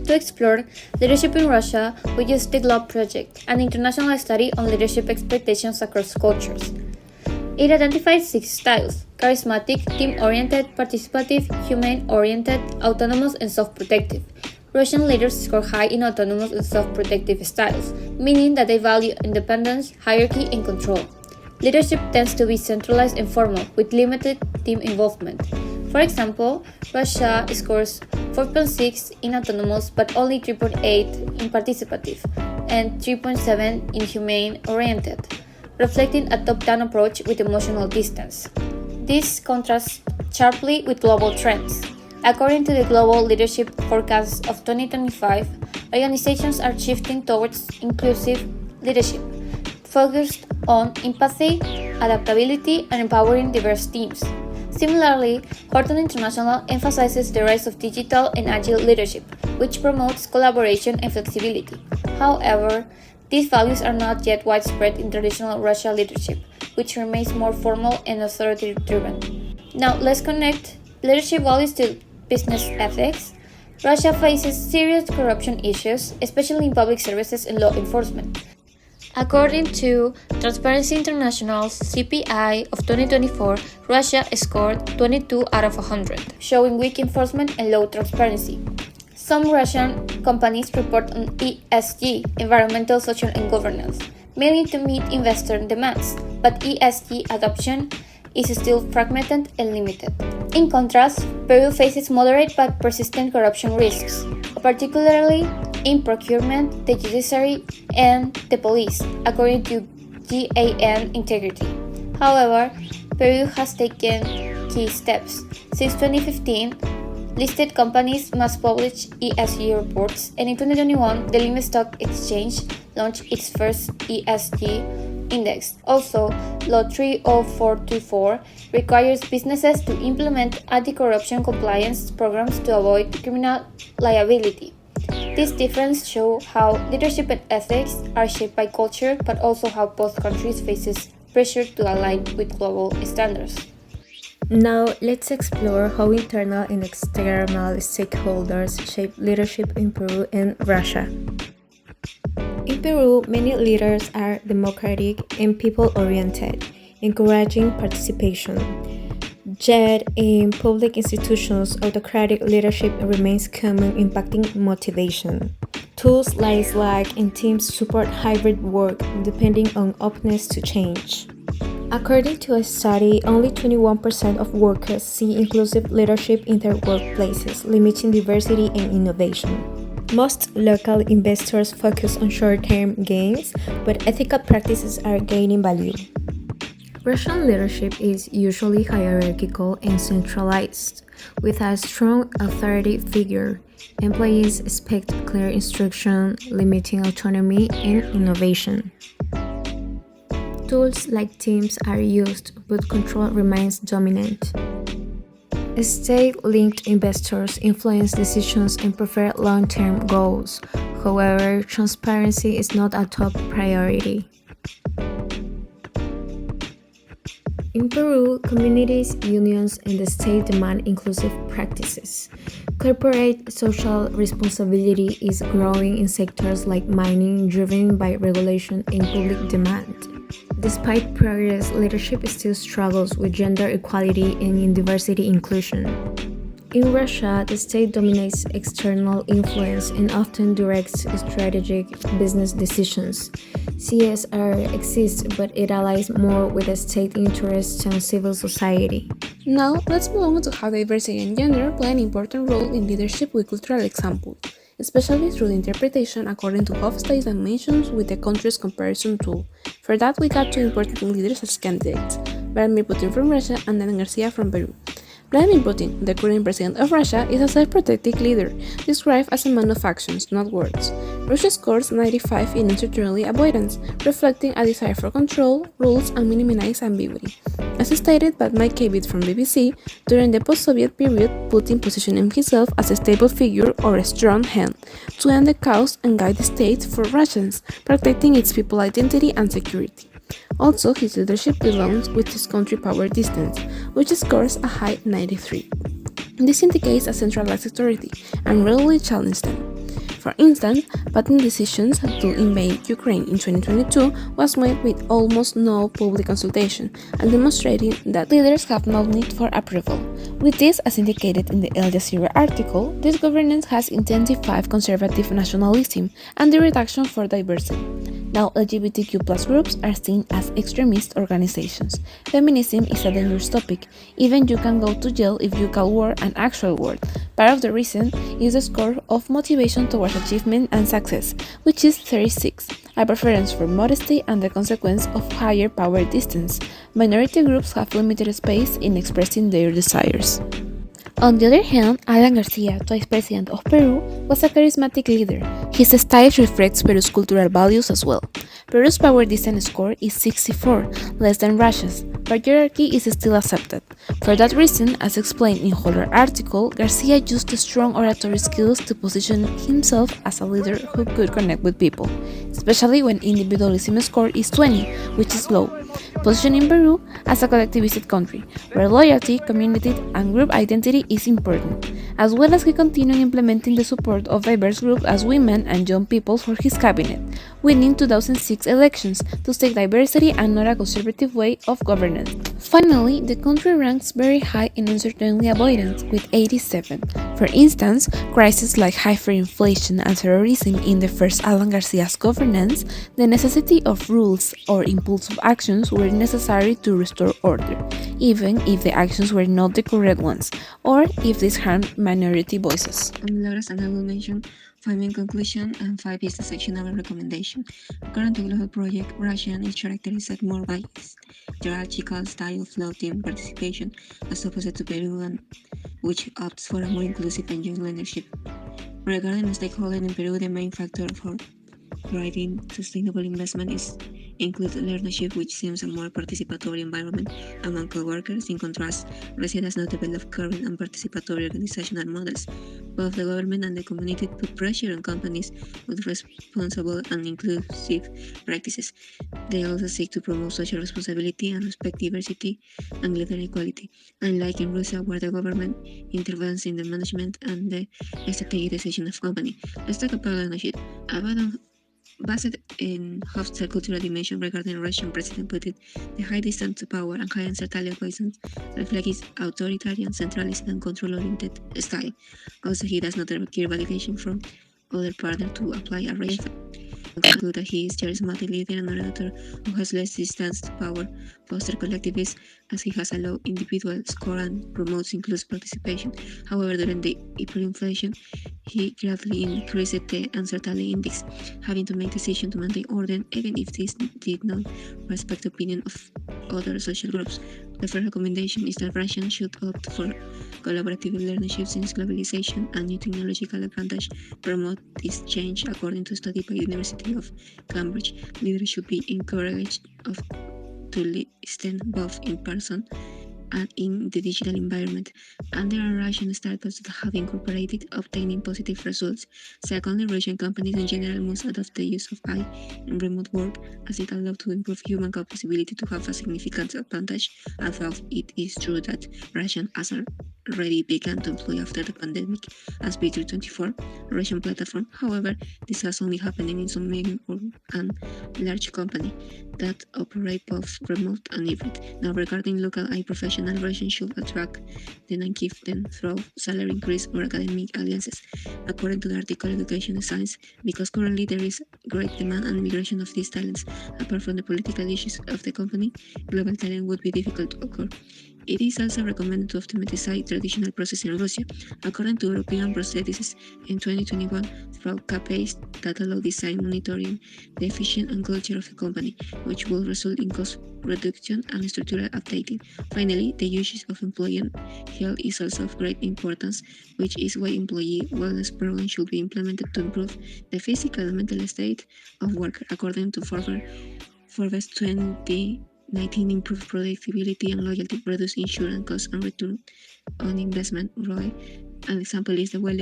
To explore leadership in Russia, we used the GLOBE project, an international study on leadership expectations across cultures. It identifies 6 styles: charismatic, team-oriented, participative, humane-oriented, autonomous, and self-protective. Russian leaders score high in autonomous and self-protective styles, meaning that they value independence, hierarchy, and control. Leadership tends to be centralized and formal, with limited team involvement. For example, Russia scores 4.6 in autonomous but only 3.8 in participative and 3.7 in humane-oriented, reflecting a top-down approach with emotional distance. This contrasts sharply with global trends. According to the Global Leadership Forecast of 2025, organizations are shifting towards inclusive leadership, focused on empathy, adaptability, and empowering diverse teams. Similarly, Horton International emphasizes the rise of digital and agile leadership, which promotes collaboration and flexibility. However, these values are not yet widespread in traditional Russian leadership, which remains more formal and authority-driven. Now, let's connect leadership values to business ethics. Russia faces serious corruption issues, especially in public services and law enforcement. According to Transparency International's CPI of 2024, Russia scored 22 out of 100, showing weak enforcement and low transparency. Some Russian companies report on ESG, environmental, social, and governance, mainly to meet investor demands, but ESG adoption is still fragmented and limited. In contrast, Peru faces moderate but persistent corruption risks, particularly in procurement, the judiciary, and the police, according to GAN Integrity. However, Peru has taken key steps. Since 2015, listed companies must publish ESG reports, and in 2021, the Lima Stock Exchange launched its first ESG index. Also, Law 30424 requires businesses to implement anti-corruption compliance programs to avoid criminal liability. These differences show how leadership and ethics are shaped by culture, but also how both countries faces pressure to align with global standards. Now, let's explore how internal and external stakeholders shape leadership in Peru and Russia. In Peru, many leaders are democratic and people-oriented, encouraging participation. Yet, in public institutions, autocratic leadership remains common, impacting motivation. Tools like Slack and Teams support hybrid work, depending on openness to change. According to a study, only 21% of workers see inclusive leadership in their workplaces, limiting diversity and innovation. Most local investors focus on short-term gains, but ethical practices are gaining value. Russian leadership is usually hierarchical and centralized, with a strong authority figure. Employees expect clear instruction, limiting autonomy and innovation. Tools like Teams are used, but control remains dominant. State-linked investors influence decisions and prefer long-term goals. However, transparency is not a top priority. In Peru, communities, unions, and the state demand inclusive practices. Corporate social responsibility is growing in sectors like mining, driven by regulation and public demand. Despite progress, leadership still struggles with gender equality and in diversity inclusion. In Russia, the state dominates external influence and often directs strategic business decisions. CSR exists, but it allies more with the state interests than civil society. Now, let's move on to how diversity and gender play an important role in leadership with cultural examples, especially through the interpretation according to Hofstad's dimensions with the country's comparison tool. For that, we got two important leaders as candidates, Vladimir Putin from Russia and Daniel Garcia from Peru. Vladimir Putin, the current president of Russia, is a self-protective leader, described as a man of actions, not words. Russia scores 95 in uncertainty avoidance, reflecting a desire for control, rules, and minimize ambiguity. As stated by Mike Cavett from BBC, during the post-Soviet period, Putin positioned himself as a stable figure or a strong hand to end the chaos and guide the state for Russians, protecting its people's identity and security. Also, his leadership belongs with his country power distance, which scores a high 93. This indicates a centralized authority and rarely challenges them. For instance, Putin's decision to invade Ukraine in 2022 was made with almost no public consultation and demonstrating that leaders have no need for approval. With this, as indicated in the Al Jazeera article, this governance has intensified conservative nationalism and the reduction for diversity. Now LGBTQ groups are seen as extremist organizations. Feminism is a dangerous topic. Even you can go to jail if you call war an actual word. Part of the reason is the score of motivation towards achievement and success, which is 36, a preference for modesty and the consequence of higher power distance. Minority groups have limited space in expressing their desires. On the other hand, Alan Garcia, twice president of Peru, was a charismatic leader. His style reflects Peru's cultural values as well. Peru's power distance score is 64, less than Russia's, but hierarchy is still accepted. For that reason, as explained in Holler article, Garcia used strong oratory skills to position himself as a leader who could connect with people, especially when individualism score is 20, which is low, positioning Peru as a collectivistic country, where loyalty, community, and group identity is important, as well as he continued implementing the support of diverse groups as women and young people for his cabinet, winning 2006 elections to seek diversity and not a conservative way of governance. Finally, the country ranks very high in uncertainty avoidance with 87. For instance, crises like hyperinflation and terrorism in the first Alan Garcia's governance, the necessity of rules or impulsive actions were necessary to restore order, even if the actions were not the correct ones, or if this harmed minority voices. Milagros, and I will mention 5 main conclusions and 5 business actionable recommendations. According to Global Project, Russian is characterized more by its hierarchical style of low team participation as opposed to Peru, which opts for a more inclusive and young leadership. Regarding stakeholders in Peru, the main factor for driving sustainable investment includes leadership, which seems a more participatory environment among co-workers. In contrast, Russia does not develop current and participatory organizational models. Both the government and the community put pressure on companies with responsible and inclusive practices. They also seek to promote social responsibility and respect diversity and gender equality, unlike in Russia, where the government intervenes in the management and the strategic decision of company. Let's talk about leadership. Based in hostile cultural dimension regarding Russian President Putin, the high distance to power and high uncertainty of poisons reflect his authoritarian, centralist, and control-oriented style. Also, he does not require validation from other partners to apply a race. Conclude that he is charismatic leader and orator who has less distance to power, foster collectivism as he has a low individual score and promotes inclusive participation. However, during the hyperinflation, he gradually increased the uncertainty index, having to make decisions to maintain order even if this did not respect the opinion of other social groups. The first recommendation is that Russia should opt for collaborative leadership since globalization and new technological advantage promote this change. According to a study by University of Cambridge, leaders should be encouraged to listen both in person and in the digital environment, and there are Russian startups that have incorporated obtaining positive results. Secondly, Russian companies in general must adopt the use of AI in remote work as it allows to improve human possibility to have a significant advantage, although it is true that Russian has already began to employ after the pandemic as B324 Russian platform. However, this has only happened in some medium and large companies that operate both remote and hybrid. Now, regarding local AI professional, Russians should attract them and keep them through salary increase or academic alliances. According to the article Education and Science, because currently there is great demand and migration of these talents, apart from the political issues of the company, global talent would be difficult to occur. It is also recommended to automatize traditional processes in Russia, according to European processes in 2021 through KPIs that allow design monitoring the efficiency and culture of the company, which will result in cost reduction and structural updating. Finally, the usage of employee health is also of great importance, which is why employee wellness programs should be implemented to improve the physical and mental state of workers. According to Forbes 2019 improve productivity and loyalty, reduce insurance costs and return on investment. ROI. An example is the well